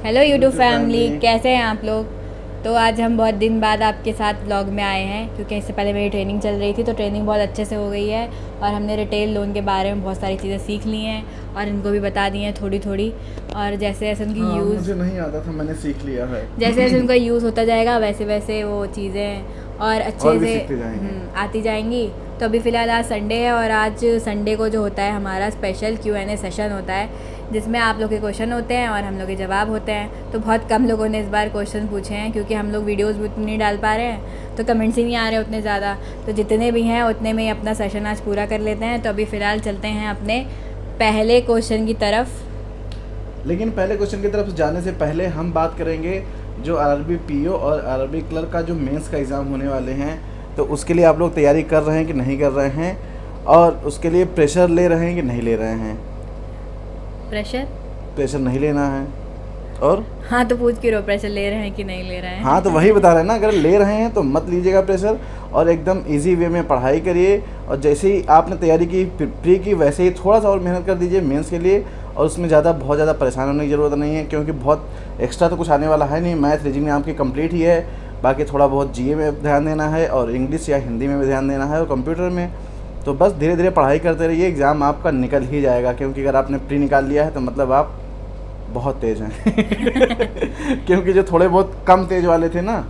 Hello YouTube family, कैसे हैं आप लोग। तो आज हम बहुत दिन बाद आपके साथ व्लॉग में आए हैं क्योंकि इससे पहले मेरी ट्रेनिंग चल रही थी, तो ट्रेनिंग बहुत अच्छे से हो गई है और हमने रिटेल लोन के बारे में बहुत सारी चीज़ें सीख ली हैं और इनको भी बता दी हैं थोड़ी थोड़ी। और जैसे जैसे उनकी यूज़ मुझे नहीं आता था, मैंने सीख लिया है। जैसे जैसे उनका यूज़ होता जाएगा वैसे वैसे वो चीज़ें और अच्छे और भी से सीखते जाएंगे। आती जाएंगी। तो अभी फ़िलहाल आज संडे है और आज संडे को जो होता है हमारा स्पेशल Q&A सेशन होता है जिसमें आप लोग के क्वेश्चन होते हैं और हम लोग के जवाब होते हैं। तो बहुत कम लोगों ने इस बार क्वेश्चन पूछे हैं क्योंकि हम लोग वीडियोस भी उतनी नहीं डाल पा रहे हैं, तो कमेंट्स ही नहीं आ रहे उतने ज़्यादा। तो जितने भी हैं उतने में ही अपना सेशन आज पूरा कर लेते हैं। तो अभी फ़िलहाल चलते हैं अपने पहले क्वेश्चन की तरफ। लेकिन पहले क्वेश्चन की तरफ जाने से पहले हम बात करेंगे जो आरआरबी पीओ और आरआरबी क्लर्क का जो मेंस का एग्ज़ाम होने वाले हैं, तो उसके लिए आप लोग तैयारी कर रहे हैं कि नहीं कर रहे हैं, और उसके लिए प्रेशर ले रहे हैं कि नहीं ले रहे हैं। प्रेशर नहीं लेना है। और हाँ, तो पूछ क्यों रहे हो, प्रेशर ले रहे हैं कि नहीं ले रहे हैं। हाँ, तो वही बता रहे हैं ना, अगर ले रहे हैं तो मत लीजिएगा प्रेशर, और एकदम इजी वे में पढ़ाई करिए। और जैसे ही आपने तैयारी की प्री की, वैसे ही थोड़ा सा और मेहनत कर दीजिए मेंस के लिए। और उसमें बहुत ज़्यादा परेशान होने की ज़रूरत नहीं है क्योंकि बहुत एक्स्ट्रा तो कुछ आने वाला है नहीं। मैथ रीजनिंग आपकी कंप्लीट ही है, बाकी थोड़ा बहुत जीए में ध्यान देना है और इंग्लिश या हिंदी में भी ध्यान देना है और कंप्यूटर में। तो बस धीरे धीरे पढ़ाई करते रहिए, एग्ज़ाम आपका निकल ही जाएगा। क्योंकि अगर आपने प्री निकाल लिया है तो मतलब आप बहुत तेज़ हैं क्योंकि जो थोड़े बहुत कम तेज़ वाले थे ना,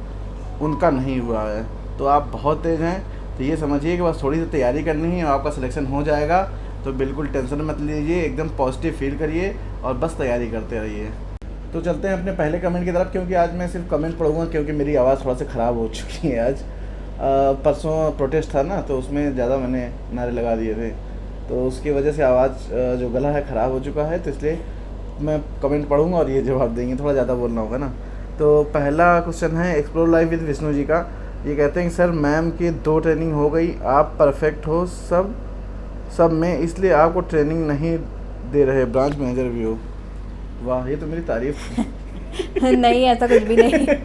उनका नहीं हुआ है, तो आप बहुत तेज़ हैं। तो ये समझिए कि बस थोड़ी सी तैयारी करनी है और आपका सिलेक्शन हो जाएगा। तो बिल्कुल टेंशन मत लीजिए, एकदम पॉजिटिव फील करिए और बस तैयारी करते रहिए। तो चलते हैं अपने पहले कमेंट की तरफ, क्योंकि आज मैं सिर्फ कमेंट पढ़ूंगा क्योंकि मेरी आवाज़ थोड़ा सा ख़राब हो चुकी है आज। परसों प्रोटेस्ट था ना, तो उसमें ज़्यादा मैंने नारे लगा दिए थे, तो उसकी वजह से आवाज़ जो गला है ख़राब हो चुका है। तो इसलिए मैं कमेंट पढ़ूंगा और ये जवाब देंगे, थोड़ा ज़्यादा बोलना होगा ना। तो पहला क्वेश्चन है explore life with Vishnu ji का। ये कहते हैं कि सर मैम की 2 ट्रेनिंग हो गई, आप परफेक्ट हो सब में, इसलिए आपको ट्रेनिंग नहीं दे रहे, ब्रांच मैनेजर भी हो। वाह, ये तो मेरी तारीफ नहीं, ऐसा कुछ भी नहीं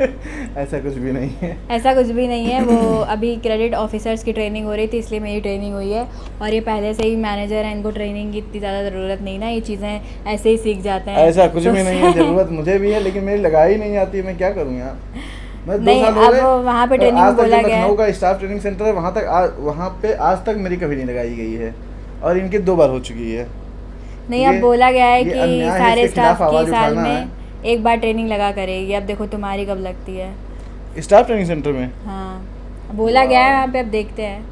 ऐसा कुछ भी नहीं है। ऐसा कुछ भी नहीं है। वो अभी क्रेडिट ऑफिसर्स की ट्रेनिंग हो रही थी, इसलिए मेरी ट्रेनिंग हुई है। और ये पहले से ही मैनेजर हैं, इनको ट्रेनिंग की इतनी ज़्यादा ज़रूरत नहीं ना, ये चीज़ें ऐसे ही सीख जाते हैं। ऐसा कुछ तो भी नहीं है, ज़रूरत मुझे भी है लेकिन मेरी लगाई नहीं आती, मैं क्या करूँ यार। मैं 2 नहीं, साल हो गए अब वहाँ पे ट्रेनिंग आज में तक। बोला जो गया है। लखनऊ का स्टाफ ट्रेनिंग सेंटर है, वहाँ पे आज तक मेरी कभी नहीं लगाई गई है, और इनकी 2 बार हो चुकी है। नहीं, अब बोला गया है कि अन्याय है, सारे इसके खिलाफ स्टाफ की आवाज़ साल उठाना में एक बार ट्रेनिंग लगा करेगी। अब देखो तुम्हारी कब लगती है। है स्टाफ ट्रेनिंग सेंटर में। हाँ, बोला गया है वहाँ पे, अब देखते हैं।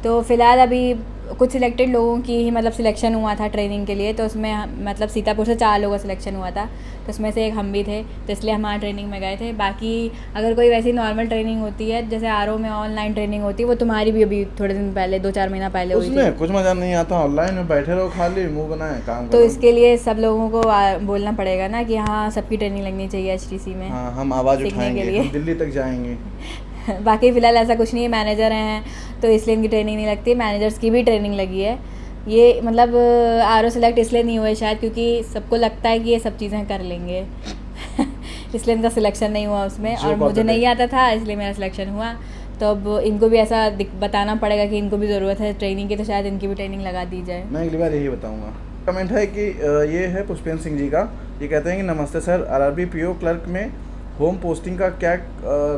तो फ़िलहाल अभी कुछ सिलेक्टेड लोगों की ही मतलब सिलेक्शन हुआ था ट्रेनिंग के लिए, तो उसमें मतलब सीतापुर से 4 लोगों का सिलेक्शन हुआ था, तो उसमें से एक हम भी थे, तो इसलिए हमारा ट्रेनिंग में गए थे। बाकी अगर कोई वैसी नॉर्मल ट्रेनिंग होती है जैसे आरओ में ऑनलाइन ट्रेनिंग होती है, वो तुम्हारी भी अभी थोड़े दिन पहले 2-4 महीना पहले हुई थी। उसमें कुछ मज़ा नहीं आता, ऑनलाइन में बैठे रहो, खाली मुंह बनाए काम तो करो। इसके लिए सब लोगों को बोलना पड़ेगा ना कि हाँ, सबकी ट्रेनिंग लगनी चाहिए एचटीसी में। हाँ, हम आवाज़ सीखने के उठाएंगे, लिए। हम दिल्ली तक जाएंगे। बाकी फ़िलहाल ऐसा कुछ नहीं है, मैनेजर हैं तो इसलिए इनकी ट्रेनिंग नहीं लगती। मैनेजर्स की भी ट्रेनिंग लगी है। ये मतलब आरओ सेलेक्ट इसलिए नहीं हुए शायद क्योंकि सबको लगता है कि ये सब चीज़ें कर लेंगे इसलिए इनका सिलेक्शन नहीं हुआ उसमें, और मुझे नहीं आता था इसलिए मेरा सिलेक्शन हुआ। तो अब इनको भी ऐसा बताना पड़ेगा कि इनको भी ज़रूरत है ट्रेनिंग की, तो शायद इनकी भी ट्रेनिंग लगा दी जाए। मैं अगली बार यही बताऊंगा। कमेंट है कि ये है पुष्पेंद्र सिंह जी का। ये कहते हैं कि नमस्ते सर, आरआरबी पीओ क्लर्क में होम पोस्टिंग का क्या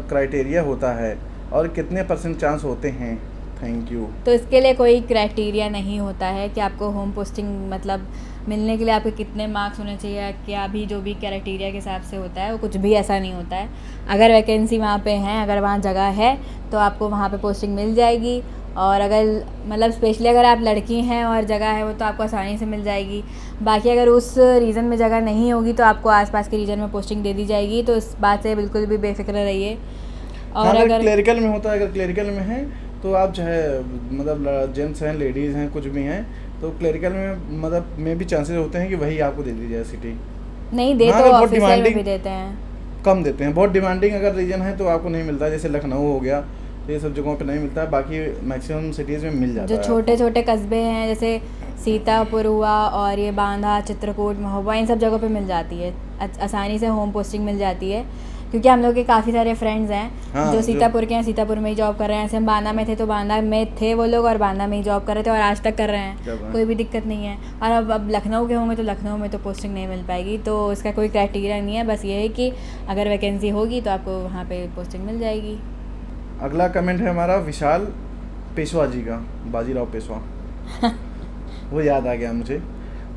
क्राइटेरिया होता है और कितने % चांस होते हैं? Thank you. तो इसके लिए कोई क्राइटेरिया नहीं होता है कि आपको होम पोस्टिंग मतलब मिलने के लिए आपके कितने मार्क्स होने चाहिए, क्या भी जो भी क्राइटेरिया के हिसाब से होता है वो कुछ भी ऐसा नहीं होता है। अगर वैकेंसी वहाँ पे है, अगर वहाँ जगह है तो आपको वहाँ पे पोस्टिंग मिल जाएगी। और अगर मतलब स्पेशली अगर आप लड़की हैं और जगह है वो तो आपको आसानी से मिल जाएगी। बाकी अगर उस रीजन में जगह नहीं होगी तो आपको आसपास के रीजन में पोस्टिंग दे दी जाएगी। तो इस बात से बिल्कुल भी बेफिक्र रहिए। और हाँ, अगर क्लरिकल में होता है, अगर क्लरिकल में है तो आप चाहे मतलब जेंट्स हैं, लेडीज़ हैं, कुछ भी हैं, तो क्लरिकल में मतलब में भी चांसेस होते हैं कि वही आपको दे दी जाए सिटी। नहीं दे हाँ, तो अगर बहुत ऑफिसर में डिमांडिंग भी देते हैं। कम देते हैं। बहुत डिमांडिंग अगर रीजन है तो आपको नहीं मिलता, जैसे लखनऊ हो गया, तो ये सब जगहों पे नहीं मिलता है। बाकी मैक्सिमम सिटीज़ में मिल जाता जो है। छोटे छोटे कस्बे हैं जैसे सीतापुर हुआ और ये बांधा, चित्रकूट, महोबा, इन सब जगहों पे मिल जाती है आसानी से होम पोस्टिंग मिल जाती है। क्योंकि हम लोग के काफ़ी सारे फ्रेंड्स हैं हाँ, जो जो- सीतापुर के हैं, सीतापुर में ही जॉब कर रहे हैं। ऐसे हम बांदा में थे तो बांदा में थे वो लोग और बांदा में ही जॉब कर रहे थे और आज तक कर रहे क्या बात हैं, है। कोई भी दिक्कत नहीं है। और अब लखनऊ के होंगे तो लखनऊ में तो पोस्टिंग नहीं मिल पाएगी, तो इसका कोई क्राइटेरिया नहीं है, बस ये है कि अगर वैकेंसी होगी तो आपको वहाँ पे पोस्टिंग मिल जाएगी। अगला कमेंट है हमारा विशाल पेशवा जी का, बाजीराव पेशवा वो याद आ गया मुझे।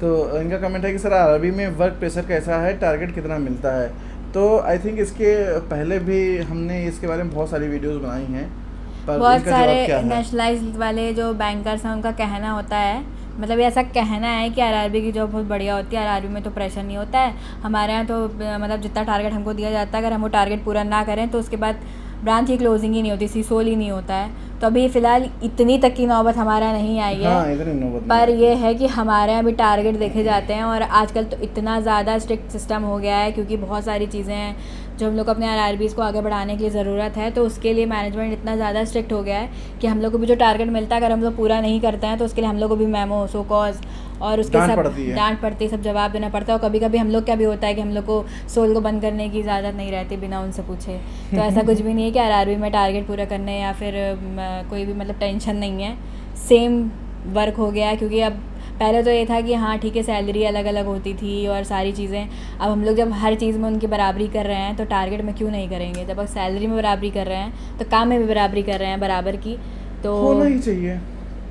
तो इनका कमेंट है कि सर आरआरबी में वर्क प्रेशर कैसा है, टारगेट कितना मिलता है। तो आई थिंक इसके पहले भी हमने इसके बारे में बहुत सारी वीडियोस बनाई हैं, पर बहुत इनका जवाब सारे क्या है? नेशनलाइज्ड वाले जो बैंकर्स हैं उनका कहना होता है, मतलब ये ऐसा कहना है कि आरआरबी की जॉब बहुत बढ़िया होती है, आरआरबी में तो प्रेशर नहीं होता है। हमारे यहाँ तो मतलब जितना टारगेट हमको दिया जाता है, अगर हम वो टारगेट पूरा ना करें तो उसके बाद ब्रांच की क्लोजिंग ही नहीं होती, सीसोल ही नहीं होता है। तो अभी फ़िलहाल इतनी तक की नौबत हमारे यहाँ नहीं आई है। हाँ, इधर नौबत पर नहीं ये है कि हमारे यहाँ भी टारगेट देखे जाते हैं और आजकल तो इतना ज़्यादा स्ट्रिक्ट सिस्टम हो गया है, क्योंकि बहुत सारी चीज़ें हैं जो हम लोग को अपने आरआरबीज़ को आगे बढ़ाने के लिए ज़रूरत है, तो उसके लिए मैनेजमेंट इतना ज़्यादा स्ट्रिक्ट हो गया है कि हम लोग को भी जो टारगेट मिलता है अगर हम लोग पूरा नहीं करते हैं तो उसके लिए हम लोग को भी मेमो, सो कॉज और उसके डांट सब पड़ती है। डांट पड़ती है, सब जवाब देना पड़ता है। और कभी कभी हम लोग क्या भी होता है कि हम लोग को सोल को बंद करने की इजाज़त नहीं रहती बिना उनसे पूछे। तो ऐसा कुछ भी नहीं है कि आरआरबी में टारगेट पूरा करने या फिर कोई भी मतलब टेंशन नहीं है, सेम वर्क हो गया है। क्योंकि अब पहले तो ये था कि हाँ ठीक है सैलरी अलग अलग होती थी और सारी चीज़ें, अब हम लोग जब हर चीज़ में उनकी बराबरी कर रहे हैं तो टारगेट में क्यों नहीं करेंगे। जब अब सैलरी में बराबरी कर रहे हैं तो काम में भी बराबरी कर रहे हैं बराबर की, तो होना ही चाहिए,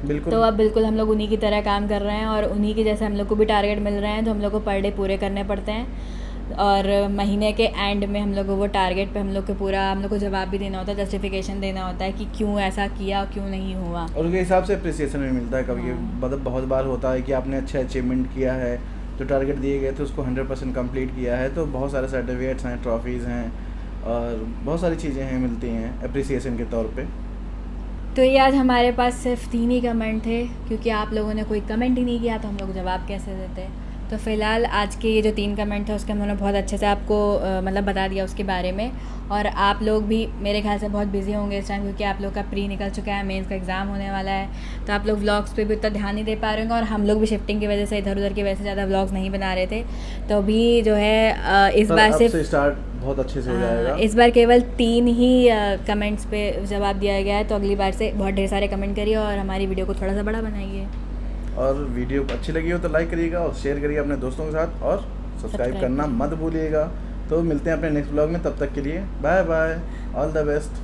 बिल्कुल। तो अब बिल्कुल हम लोग उन्हीं की तरह काम कर रहे हैं और उन्हीं के जैसे हम लोग को भी टारगेट मिल रहे हैं, तो हम लोग को पर डे पूरे करने पड़ते हैं। और महीने के एंड में हम लोग को वो टारगेट पे हम लोग को पूरा हम लोग को जवाब भी देना होता है, जस्टिफिकेशन देना होता है कि क्यों ऐसा किया और क्यों नहीं हुआ। और उसके हिसाब से अप्रिसिएशन भी मिलता है कभी। हाँ। मतलब बहुत बार होता है कि आपने अच्छा अचीवमेंट किया है, तो टारगेट दिए गए थे उसको 100% कंप्लीट किया है, तो बहुत सारे सर्टिफिकेट्स हैं, ट्रॉफीज़ हैं और बहुत सारी चीज़ें हैं मिलती हैं अप्रिसिएशन के तौर पे। तो ये आज हमारे पास सिर्फ 3 ही कमेंट थे, क्योंकि आप लोगों ने कोई कमेंट ही नहीं किया तो हम लोग जवाब कैसे देते। तो फ़िलहाल आज के ये जो 3 कमेंट थे उसके हमने बहुत अच्छे से आपको मतलब बता दिया उसके बारे में। और आप लोग भी मेरे ख्याल से बहुत बिजी होंगे इस टाइम, क्योंकि आप लोग का प्री निकल चुका है, मेंस का एग्ज़ाम होने वाला है, तो आप लोग व्लॉग्स पे भी उतना ध्यान नहीं दे पा रहे होंगे। और हम लोग भी शिफ्टिंग की वजह से इधर उधर की वजह से ज़्यादा व्लॉग्स नहीं बना रहे थे। तो अभी जो है इस पर बार अब सिर्फ से स्टार्ट बहुत अच्छे से हो जाएगा। इस बार केवल 3 ही कमेंट्स पे जवाब दिया गया है, तो अगली बार से बहुत ढेर सारे कमेंट करिए और हमारी वीडियो को थोड़ा सा बड़ा बनाइए। और वीडियो अच्छी लगी हो तो लाइक करिएगा और शेयर करिए अपने दोस्तों के साथ और सब्सक्राइब करना मत भूलिएगा। तो मिलते हैं अपने नेक्स्ट ब्लॉग में, तब तक के लिए bye bye, all the best.